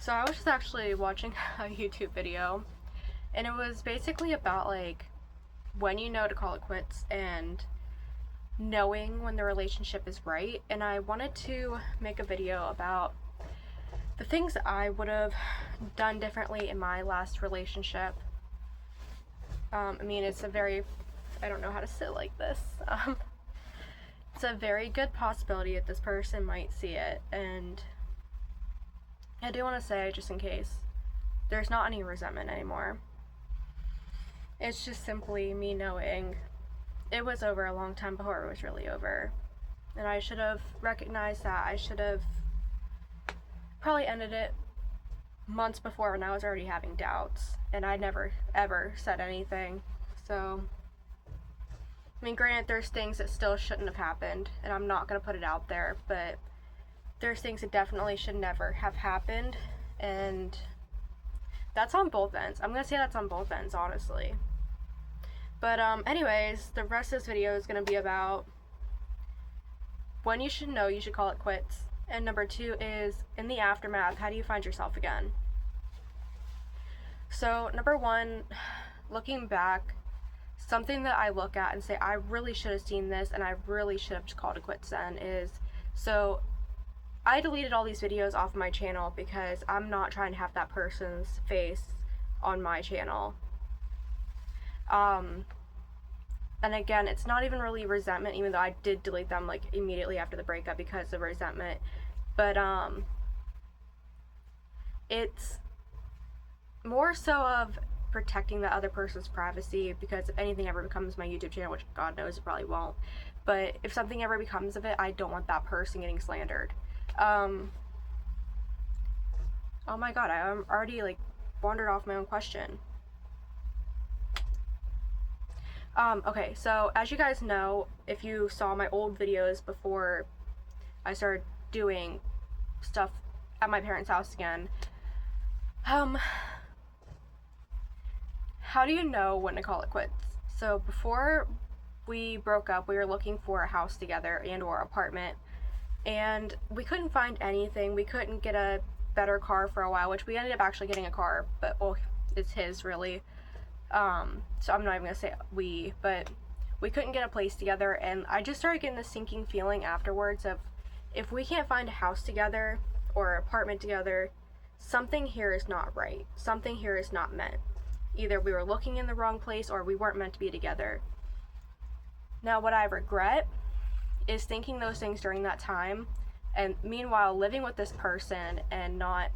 So I was just actually watching a YouTube video, and it was basically about like when you know to call it quits and knowing when the relationship is right. And I wanted to make a video about the things that I would have done differently in my last relationship. It's a very, I don't know how to say it like this. It's a very good possibility that this person might see it, and I do want to say, just in case, there's not any resentment anymore. It's just simply me knowing it was over a long time before it was really over. And I should have recognized that. I should have probably ended it months before when I was already having doubts. And I never, ever said anything. So, granted, there's things that still shouldn't have happened. And I'm not going to put it out there. But there's things that definitely should never have happened. And that's on both ends. I'm going to say that's on both ends, honestly. But anyways, the rest of this video is going to be about when you should know you should call it quits. And number 2 is, in the aftermath, how do you find yourself again? So, number 1, looking back, something that I look at and say, I really should have seen this and I really should have just called it quits then is, so I deleted all these videos off of my channel because I'm not trying to have that person's face on my channel. And again, it's not even really resentment, even though I did delete them like immediately after the breakup because of resentment. But it's more so of protecting the other person's privacy, because if anything ever becomes my YouTube channel, which God knows it probably won't, but if something ever becomes of it, I don't want that person getting slandered. Oh my God, I'm already like wandered off my own question. Okay, so as you guys know, if you saw my old videos before I started doing stuff at my parents' house again, how do you know when to call it quits? So before we broke up, we were looking for a house together and or apartment, and we couldn't find anything. We couldn't get a better car for a while, which we ended up actually getting a car, but well, it's his really. So I'm not even gonna say we, but we couldn't get a place together, and I just started getting this sinking feeling afterwards of, if we can't find a house together or an apartment together, something here is not right. Something here is not meant. Either we were looking in the wrong place or we weren't meant to be together. Now, what I regret is thinking those things during that time, and meanwhile living with this person and not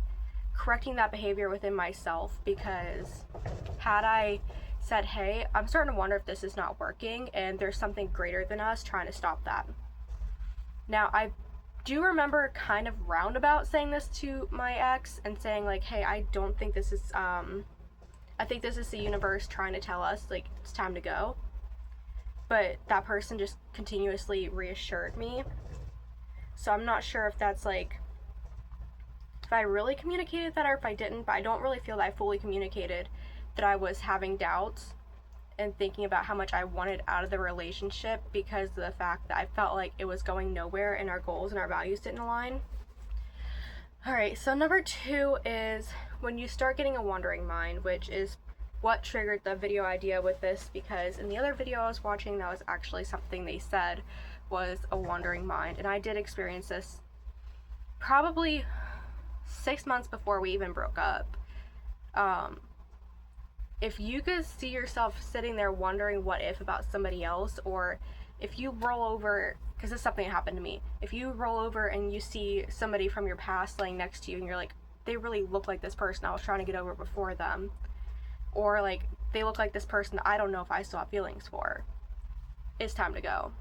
correcting that behavior within myself, because had I said, hey, I'm starting to wonder if this is not working and there's something greater than us trying to stop that. Now, I do remember kind of roundabout saying this to my ex and saying like, hey, I don't think this is, I think this is the universe trying to tell us like it's time to go. But that person just continuously reassured me. So I'm not sure if that's like, if I really communicated that or if I didn't, but I don't really feel that I fully communicated that I was having doubts and thinking about how much I wanted out of the relationship because of the fact that I felt like it was going nowhere and our goals and our values didn't align. Alright, so number 2 is when you start getting a wandering mind, which is what triggered the video idea with this, because in the other video I was watching, that was actually something they said was a wandering mind, and I did experience this probably 6 months before we even broke up. If you could see yourself sitting there wondering what if about somebody else, or if you roll over, because this is something that happened to me, if you roll over and you see somebody from your past laying next to you and you're like, they really look like this person I was trying to get over before them, or like they look like this person I don't know if I still have feelings for, it's time to go.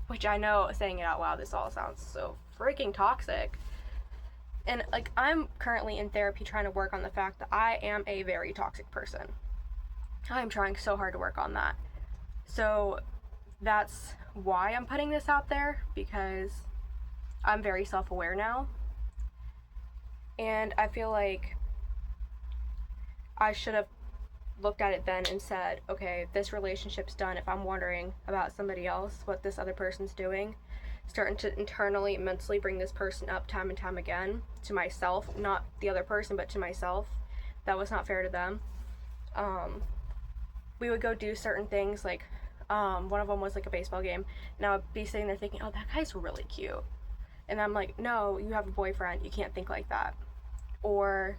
Which I know, saying it out loud, this all sounds so freaking toxic. And like, I'm currently in therapy trying to work on the fact that I am a very toxic person. I'm trying so hard to work on that. So that's why I'm putting this out there, because I'm very self-aware now. And I feel like I should have looked at it then and said, okay, this relationship's done. If I'm wondering about somebody else, what this other person's doing, starting to internally, mentally bring this person up time and time again to myself, not the other person, but to myself. That was not fair to them. We would go do certain things, like one of them was like a baseball game, and I would be sitting there thinking, oh, that guy's really cute. And I'm like, no, you have a boyfriend, you can't think like that. Or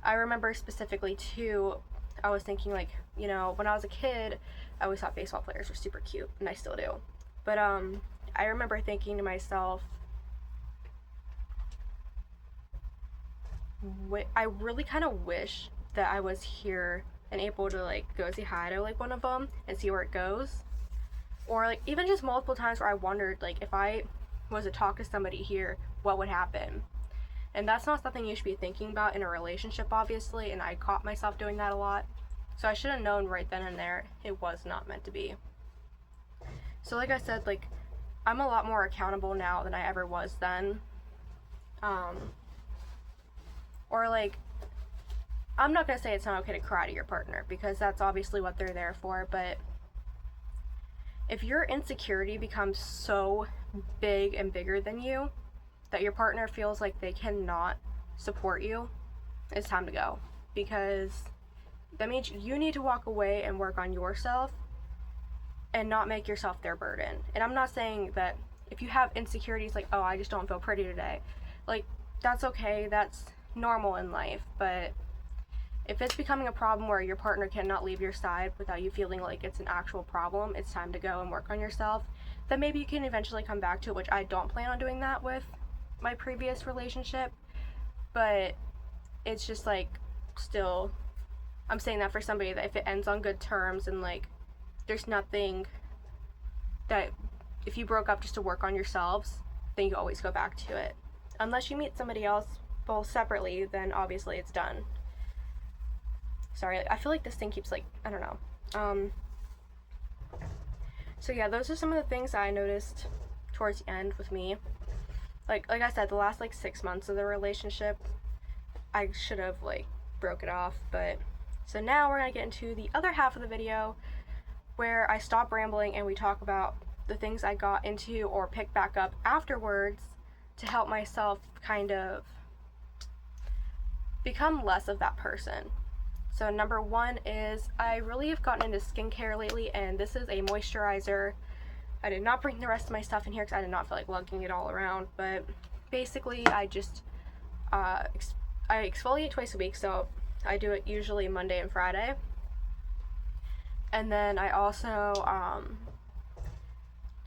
I remember specifically too, I was thinking like, you know, when I was a kid, I always thought baseball players were super cute, and I still do. But I remember thinking to myself, I really kind of wish that I was here and able to like go say hi to like one of them and see where it goes. Or like even just multiple times where I wondered like if I was to talk to somebody here, what would happen? And that's not something you should be thinking about in a relationship, obviously, and I caught myself doing that a lot. So I should have known right then and there it was not meant to be. So like I said, like I'm a lot more accountable now than I ever was then. Or like, I'm not gonna say it's not okay to cry to your partner, because that's obviously what they're there for, but if your insecurity becomes so big and bigger than you that your partner feels like they cannot support you, it's time to go. Because that means you need to walk away and work on yourself and not make yourself their burden. And I'm not saying that if you have insecurities like, oh, I just don't feel pretty today, like, that's okay, that's normal in life. But if it's becoming a problem where your partner cannot leave your side without you feeling like it's an actual problem, it's time to go and work on yourself. Then maybe you can eventually come back to it, which I don't plan on doing that with my previous relationship. But it's just like, still, I'm saying that for somebody that if it ends on good terms and like there's nothing that, if you broke up just to work on yourselves, then you always go back to it. Unless you meet somebody else both separately, then obviously it's done. Sorry, I feel like this thing keeps like, I don't know. So yeah, those are some of the things I noticed towards the end with me. Like I said, the last like 6 months of the relationship, I should have like broke it off. But so now we're gonna get into the other half of the video where I stop rambling and we talk about the things I got into or pick back up afterwards to help myself kind of become less of that person. So number one is I really have gotten into skincare lately, and this is a moisturizer. I did not bring the rest of my stuff in here because I did not feel like lugging it all around, but basically I just I exfoliate twice a week, so I do it usually Monday and Friday. And then I also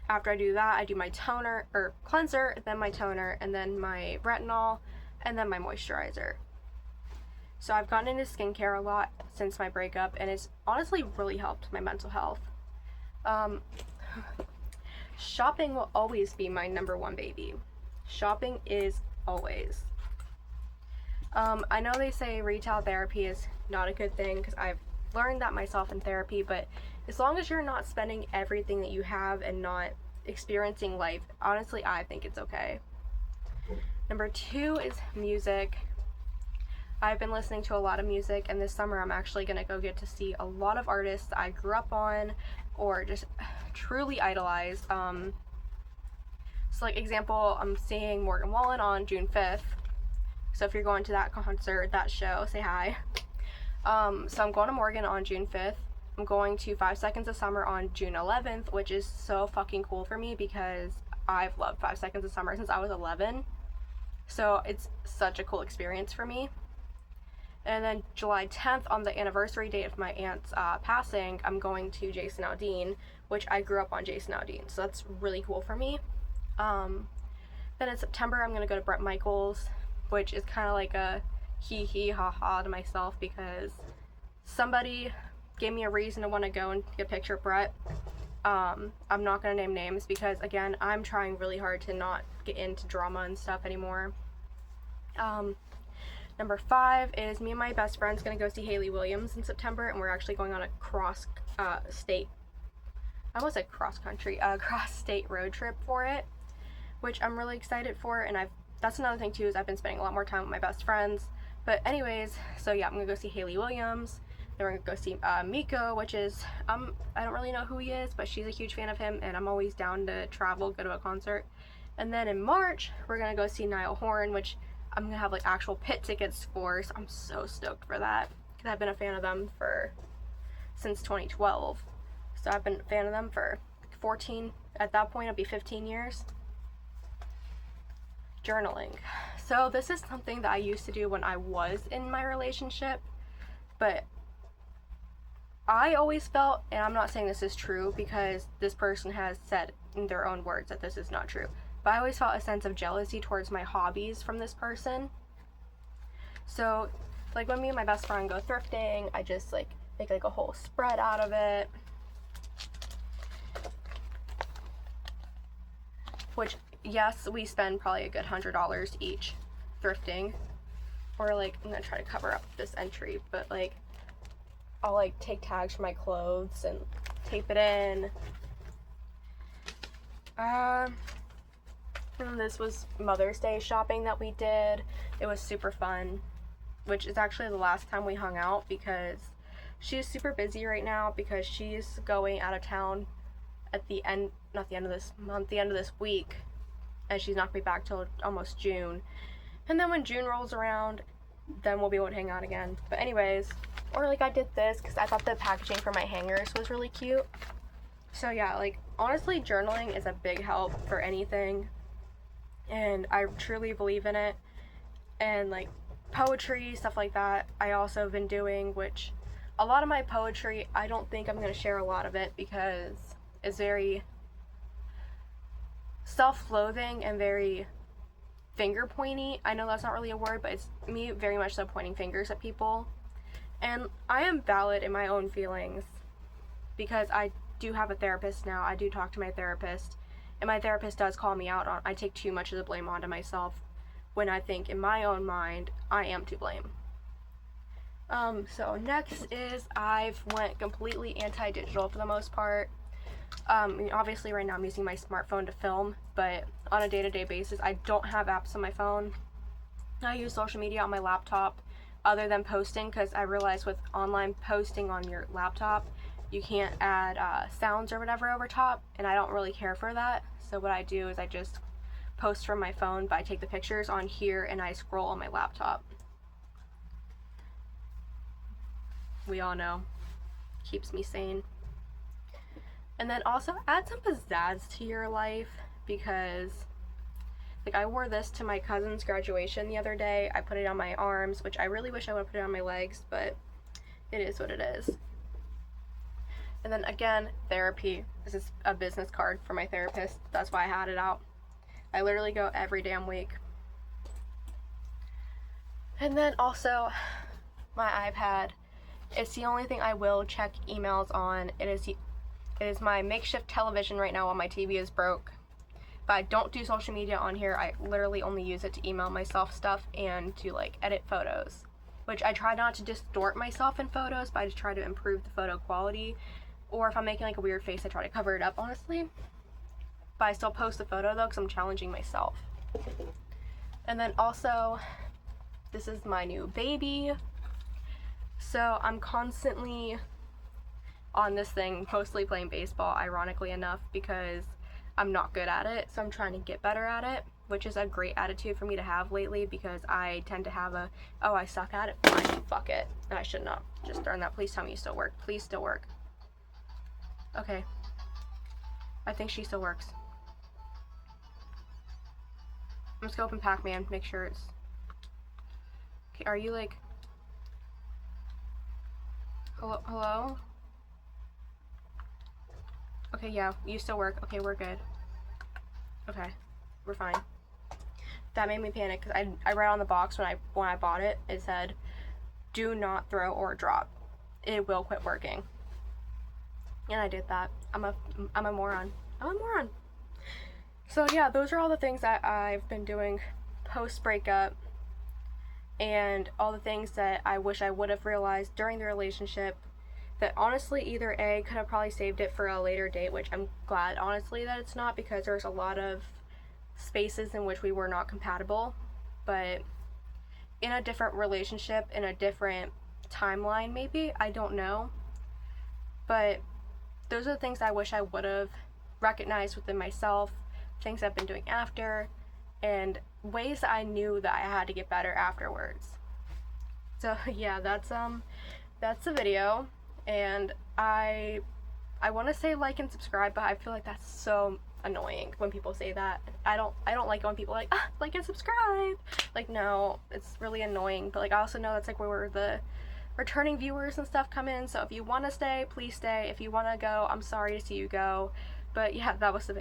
after I do that, I do my toner or cleanser, then my toner, and then my retinol, and then my moisturizer. So I've gotten into skincare a lot since my breakup, and it's honestly really helped my mental health. Shopping will always be my number one baby. Shopping is always. I know they say retail therapy is not a good thing, because I've learned that myself in therapy, but as long as you're not spending everything that you have and not experiencing life, honestly, I think it's okay. Number two is music. I've been listening to a lot of music, and this summer I'm actually going to go get to see a lot of artists I grew up on or just truly idolized. So like example, I'm seeing Morgan Wallen on June 5th. So if you're going to that concert, that show, say hi. So I'm going to Morgan on June 5th. I'm going to 5 Seconds of Summer on June 11th, which is so fucking cool for me because I've loved 5 Seconds of Summer since I was 11. So it's such a cool experience for me. And then July 10th, on the anniversary date of my aunt's passing, I'm going to Jason Aldean, which I grew up on Jason Aldean, so that's really cool for me. Then in September, I'm going to go to Bret Michaels, which is kind of like a hee ha ha to myself because somebody gave me a reason to want to go and get a picture of Bret. I'm not going to name names because, again, I'm trying really hard to not get into drama and stuff anymore. Number 5 is me and my best friend's gonna go see Hayley Williams in September, and we're actually going on a cross-state road trip for it, which I'm really excited for. And that's another thing too, is I've been spending a lot more time with my best friends. But anyways, so yeah, I'm gonna go see Hayley Williams. Then we're gonna go see Miko, which is I don't really know who he is, but she's a huge fan of him, and I'm always down to travel, go to a concert. And then in March, we're gonna go see Niall Horan, which I'm gonna have like actual pit tickets for. So I'm so stoked for that because I've been a fan of them since 2012. So I've been a fan of them for 14. At that point, it'll be 15 years. Journaling. So this is something that I used to do when I was in my relationship, but I always felt, and I'm not saying this is true because this person has said in their own words that this is not true, but I always felt a sense of jealousy towards my hobbies from this person. So like when me and my best friend go thrifting, I just like make like a whole spread out of it, which yes, we spend probably a good $100 each thrifting. Or like, I'm gonna try to cover up this entry, but like I'll like take tags for my clothes and tape it in. And this was Mother's Day shopping that we did. It was super fun, which is actually the last time we hung out because she's super busy right now because she's going out of town at the end, not the end of this month, the end of this week, and she's not gonna be back till almost June. And then when June rolls around, then we'll be able to hang out again. But anyways, or like I did this because I thought the packaging for my hangers was really cute. So yeah, like honestly, journaling is a big help for anything, and I truly believe in it. And like poetry, stuff like that, I also have been doing, which a lot of my poetry, I don't think I'm going to share a lot of it because it's very self-loathing and very finger pointy. I know that's not really a word, but it's me very much so pointing fingers at people. And I am valid in my own feelings because I do have a therapist now. I do talk to my therapist, and my therapist does call me out on I take too much of the blame onto myself when I think in my own mind I am to blame. So next is I've went completely anti-digital for the most part. Obviously right now I'm using my smartphone to film, but on a day-to-day basis I don't have apps on my phone. I use social media on my laptop other than posting because I realized with online posting on your laptop you can't add sounds or whatever over top, and I don't really care for that. So what I do is I just post from my phone, but I take the pictures on here and I scroll on my laptop. We all know, keeps me sane. And then also add some pizzazz to your life because like I wore this to my cousin's graduation the other day. I put it on my arms, which I really wish I would have put it on my legs, but it is what it is. And then again, therapy. This is a business card for my therapist. That's why I had it out. I literally go every damn week. And then also my iPad. It's the only thing I will check emails on. It is my makeshift television right now while my TV is broke. But I don't do social media on here. I literally only use it to email myself stuff and to like edit photos, which I try not to distort myself in photos, but I just try to improve the photo quality. Or if I'm making like a weird face, I try to cover it up, honestly. But I still post the photo though because I'm challenging myself. And then also, this is my new baby. So I'm constantly on this thing, mostly playing baseball, ironically enough, because I'm not good at it. So I'm trying to get better at it, which is a great attitude for me to have lately because I tend to have a, oh, I suck at it, fine, fuck it. And I should not just darn that. Please tell me you still work. Please still work. Okay. I think she still works. I'm just gonna open Pac-Man, make sure it's... Okay, are you like... Hello? Okay, yeah, you still work. Okay, we're good. Okay, we're fine. That made me panic because I read on the box when I bought it, it said, do not throw or drop. It will quit working. And I did that. I'm a moron. I'm a moron. So yeah, those are all the things that I've been doing post breakup, and all the things that I wish I would have realized during the relationship that honestly either A, could have probably saved it for a later date, which I'm glad honestly that it's not, because there's a lot of spaces in which we were not compatible, but in a different relationship, in a different timeline, maybe. I don't know. But those are the things I wish I would have recognized within myself, things I've been doing after, and ways that I knew that I had to get better afterwards. So yeah, that's the video, and I want to say like and subscribe, but I feel like that's so annoying when people say that. I don't like it when people are like, like and subscribe. Like, no, it's really annoying. But like, I also know that's like where the returning viewers and stuff come in. So if you want to stay, please stay. If you want to go, I'm sorry to see you go. But yeah, that was the video.